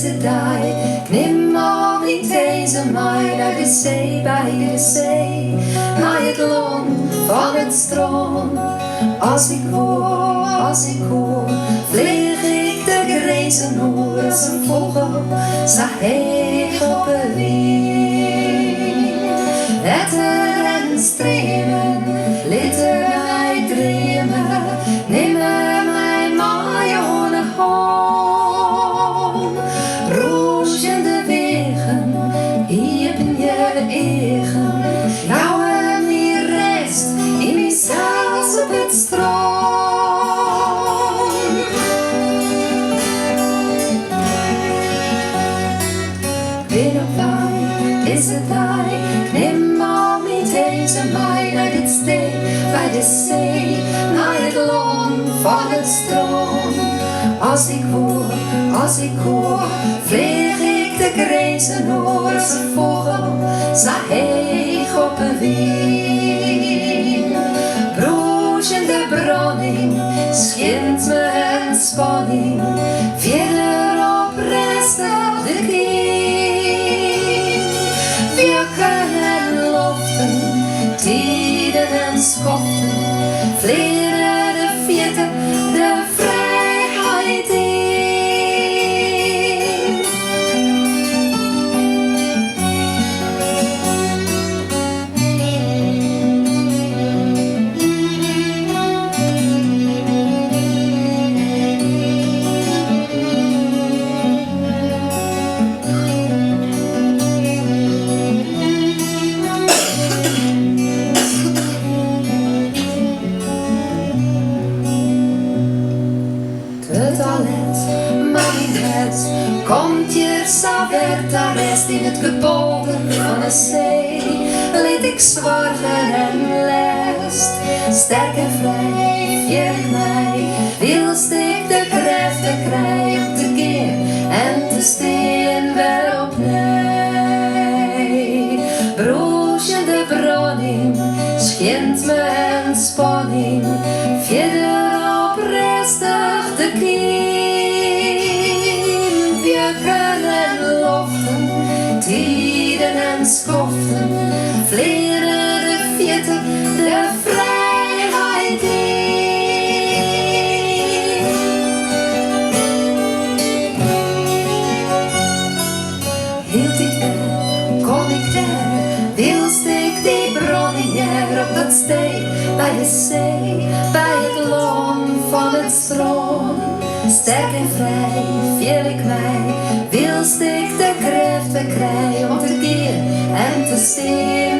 het dag. Ik neem maar niet deze mij naar de zee, bij de zee, naar het land van het strand. Als ik hoor, vlieg ik de grenzen hoor als een vogel, zag ik op de wind. Wetten en stremen, lieten mij dreamen, nemen mij maar aan de hand. Roosende wegen, hier ben je eigen, jou en die rest in mijzelf op het strand. Binnen op mij is het daar, neem maar niet eens aan mij naar dit steen, bij de zee, naar het land van het strand. Als ik hoor, vlieg ik de grenzen hoor als een vogel, zag ik op een wind. Broesende branding, schint me een spanning, verder op restig de kind. Wirken en loften, tijden en schoften, vleren de vierte, de vrijheid in. Het talent, maar niet het, komt je savet daar rest in het gebogen van de zee. Liet ik zorgen en lest, sterk en vrij, vier mij, wilst ik de krachten krijgen om te keer en te steen weer opnieuw. Broesende branding, schint me een spanning, verder op restig de kiem. Wirken en loften, tijden en schoften, vleren de vierte, de vrijheid in. Hield ik daar, kon ik daar, wilst ik die branding hier op dat steen, bij de zee, bij het land van het strand. Sterk en vrij, viel ik mij, wilst ik de krachten krijgen om te keer en te steen